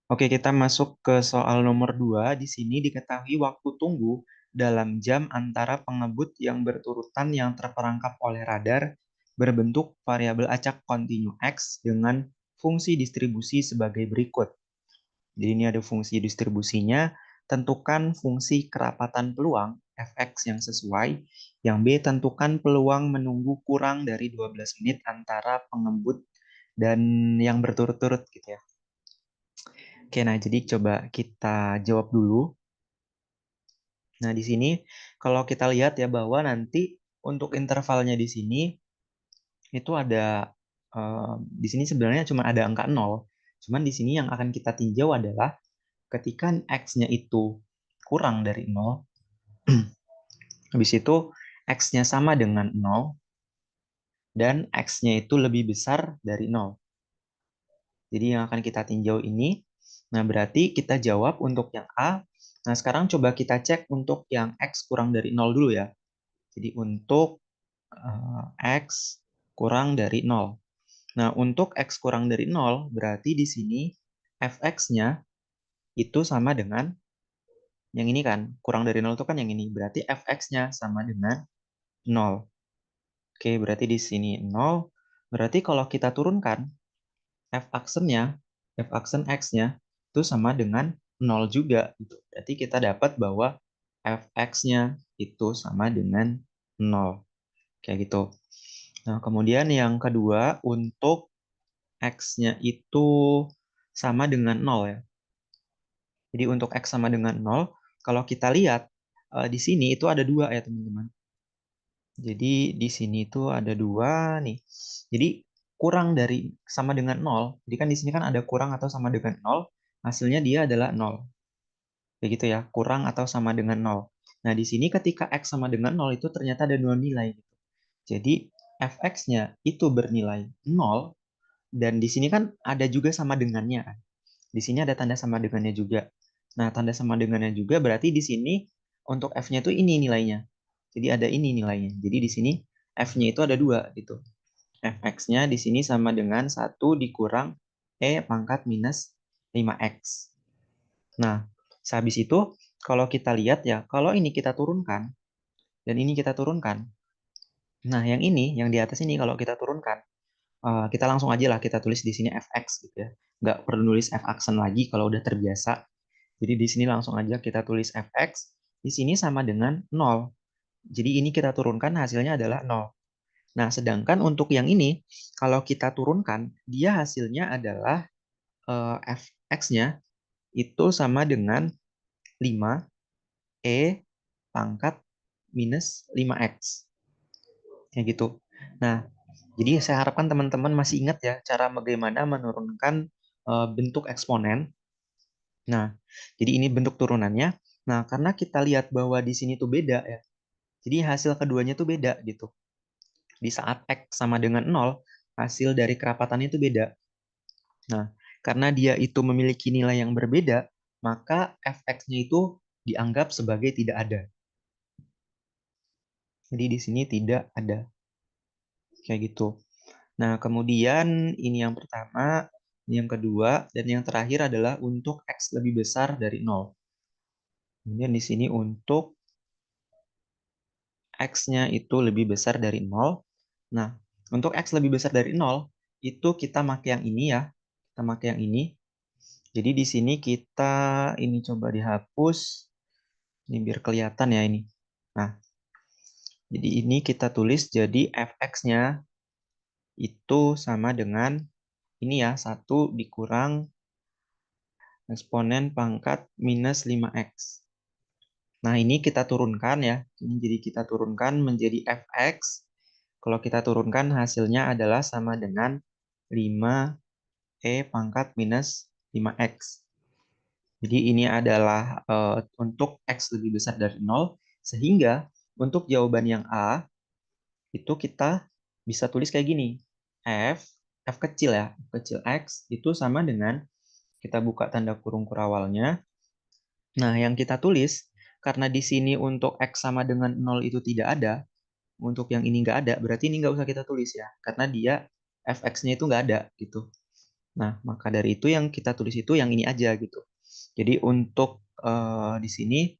Oke, kita masuk ke soal nomor 2. Di sini diketahui waktu tunggu dalam jam antara pengebut yang berturutan yang terperangkap oleh radar berbentuk variabel acak kontinu X dengan fungsi distribusi sebagai berikut. Jadi ini ada fungsi distribusinya. Tentukan fungsi kerapatan peluang fx yang sesuai. Yang B, tentukan peluang menunggu kurang dari 12 menit antara pengebut dan yang berturut-turut gitu ya. Oke, nah jadi coba kita jawab dulu. Nah, di sini kalau kita lihat ya bahwa nanti untuk intervalnya di sini itu ada di sini sebenarnya cuma ada angka 0. Cuman di sini yang akan kita tinjau adalah ketika X-nya itu kurang dari 0, habis itu X-nya sama dengan 0, dan X-nya itu lebih besar dari 0. Jadi yang akan kita tinjau ini, nah berarti kita jawab untuk yang A. Nah sekarang coba kita cek untuk yang X kurang dari 0 dulu ya. Jadi untuk X kurang dari 0. Nah untuk X kurang dari 0, berarti di sini fx-nya itu sama dengan yang ini kan. Kurang dari 0 itu kan yang ini. Berarti fx-nya sama dengan 0. Oke, berarti di sini 0. Berarti kalau kita turunkan f-aksennya, f-aksen x-nya itu sama dengan 0 juga. Gitu. Berarti kita dapat bahwa fx-nya itu sama dengan 0. Kayak gitu. Nah, kemudian yang kedua, untuk x-nya itu sama dengan 0 ya. Jadi untuk x sama dengan 0, kalau kita lihat di sini itu ada 2 ya teman-teman. Jadi di sini itu ada 2 nih. Jadi kurang dari sama dengan 0. Jadi kan di sini kan ada kurang atau sama dengan 0. Hasilnya dia adalah 0. Begitu ya, kurang atau sama dengan 0. Nah di sini ketika x sama dengan 0 itu ternyata ada 2 nilai. Jadi fx-nya itu bernilai 0. Dan di sini kan ada juga sama dengannya. Di sini ada tanda sama dengannya juga. Nah, tanda sama dengannya juga berarti di sini untuk F-nya itu ini nilainya. Jadi ada ini nilainya. Jadi di sini F-nya itu ada 2 gitu. Fx-nya di sini sama dengan 1 dikurang E pangkat minus 5x. Nah, sehabis itu kalau kita lihat ya, kalau ini kita turunkan dan ini kita turunkan. Nah, yang ini, yang di atas ini kalau kita turunkan, kita langsung aja lah kita tulis di sini fx gitu ya. Nggak perlu nulis f aksen lagi kalau udah terbiasa. Jadi di sini langsung aja kita tulis fx. Di sini sama dengan 0. Jadi ini kita turunkan hasilnya adalah 0. Nah, sedangkan untuk yang ini, kalau kita turunkan, dia hasilnya adalah fx-nya itu sama dengan 5 e pangkat minus 5x. Kayak gitu. Nah, jadi saya harapkan teman-teman masih ingat ya cara bagaimana menurunkan bentuk eksponen. Nah, jadi ini bentuk turunannya. Nah, karena kita lihat bahwa di sini tuh beda ya. Jadi hasil keduanya tuh beda gitu. Di saat X sama dengan 0, hasil dari kerapatannya itu beda. Nah, karena dia itu memiliki nilai yang berbeda, maka fx-nya itu dianggap sebagai tidak ada. Jadi di sini tidak ada. Kayak gitu. Nah, kemudian ini yang pertama, ini yang kedua, dan yang terakhir adalah untuk X lebih besar dari 0. Kemudian di sini untuk X-nya itu lebih besar dari 0. Nah, untuk X lebih besar dari 0, itu kita pakai yang ini ya. Kita pakai yang ini. Jadi di sini kita, ini coba dihapus. Ini biar kelihatan ya ini. Nah, jadi ini kita tulis jadi fx-nya itu sama dengan ini ya, 1 dikurang eksponen pangkat minus 5x. Nah, ini kita turunkan ya. Ini jadi kita turunkan menjadi fx. Kalau kita turunkan hasilnya adalah sama dengan 5e pangkat minus 5x. Jadi ini adalah untuk x lebih besar dari 0. Sehingga untuk jawaban yang A, itu kita bisa tulis kayak gini. F kecil ya, F kecil x itu sama dengan, kita buka tanda kurung kurawalnya. Nah, yang kita tulis, karena di sini untuk X sama dengan 0 itu tidak ada, untuk yang ini nggak ada, berarti ini nggak usah kita tulis ya, karena dia fx-nya itu nggak ada, gitu. Nah, maka dari itu yang kita tulis itu yang ini aja gitu. Jadi untuk di sini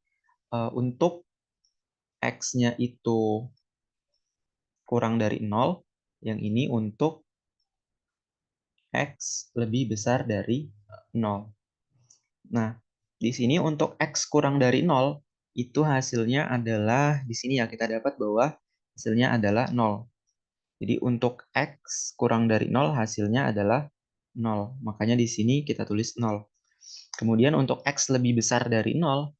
untuk X-nya itu kurang dari 0, yang ini untuk X lebih besar dari 0. Nah, di sini untuk X kurang dari 0, itu hasilnya adalah, di sini ya kita dapat bahwa hasilnya adalah 0. Jadi untuk X kurang dari 0 hasilnya adalah 0. Makanya di sini kita tulis 0. Kemudian untuk X lebih besar dari 0,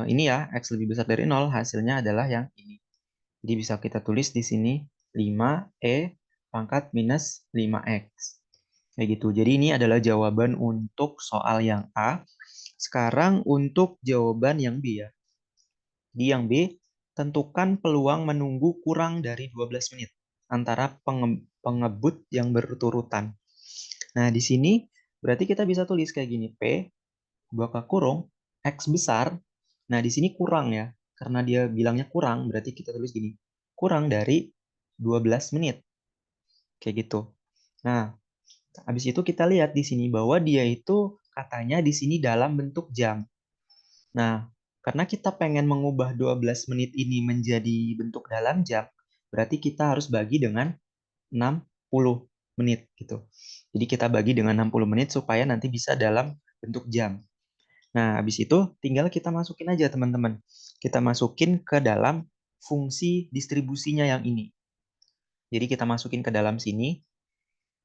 ini ya, X lebih besar dari 0 hasilnya adalah yang ini. Jadi bisa kita tulis di sini 5E pangkat minus 5X. Kayak gitu. Jadi ini adalah jawaban untuk soal yang A. Sekarang untuk jawaban yang B ya. Di yang B, tentukan peluang menunggu kurang dari 12 menit antara pengebut yang berturutan. Nah, di sini berarti kita bisa tulis kayak gini, P buka kurung X besar. Nah, di sini kurang ya. Karena dia bilangnya kurang, berarti kita tulis gini, kurang dari 12 menit. Kayak gitu. Nah, habis itu kita lihat di sini bahwa dia itu katanya di sini dalam bentuk jam. Nah, karena kita pengen mengubah 12 menit ini menjadi bentuk dalam jam, berarti kita harus bagi dengan 60 menit gitu. Jadi kita bagi dengan 60 menit supaya nanti bisa dalam bentuk jam. Nah, habis itu tinggal kita masukin aja teman-teman. Kita masukin ke dalam fungsi distribusinya yang ini. Jadi kita masukin ke dalam sini.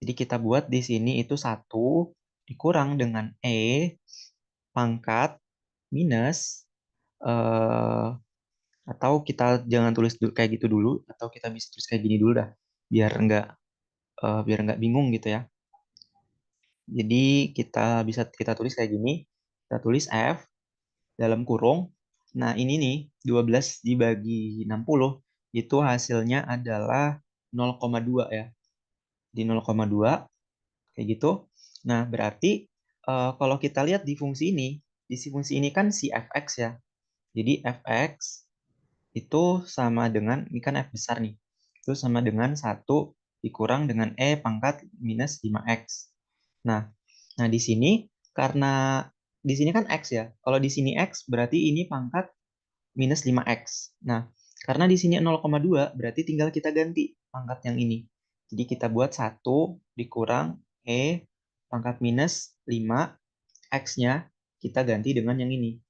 Jadi kita buat di sini itu 1 dikurang dengan E pangkat minus atau kita jangan tulis kayak gitu dulu, atau kita bisa tulis kayak gini dulu dah, biar nggak bingung gitu ya. Jadi kita tulis kayak gini, kita tulis F dalam kurung. Nah ini nih 12 dibagi 60 itu hasilnya adalah 0,2 ya. Di 0,2 kayak gitu. Nah berarti kalau kita lihat di fungsi ini, di fungsi ini kan si fx ya. Jadi fx itu sama dengan, ini kan F besar nih, itu sama dengan 1 dikurang dengan E pangkat minus 5X. Nah, di sini karena di sini kan X ya, kalau di sini X berarti ini pangkat minus 5X. Nah, karena di sini 0,2 berarti tinggal kita ganti pangkat yang ini. Jadi kita buat 1 dikurang E pangkat minus 5, X-nya kita ganti dengan yang ini,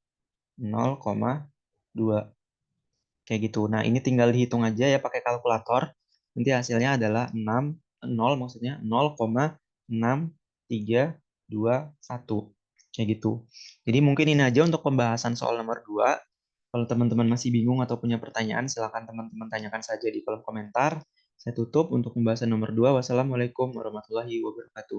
0,2. Kayak gitu. Nah, ini tinggal dihitung aja ya pakai kalkulator. Nanti hasilnya adalah 0 maksudnya 0,6321. Kayak gitu. Jadi mungkin ini aja untuk pembahasan soal nomor 2. Kalau teman-teman masih bingung atau punya pertanyaan, silakan teman-teman tanyakan saja di kolom komentar. Saya tutup untuk pembahasan nomor 2. Wassalamualaikum warahmatullahi wabarakatuh.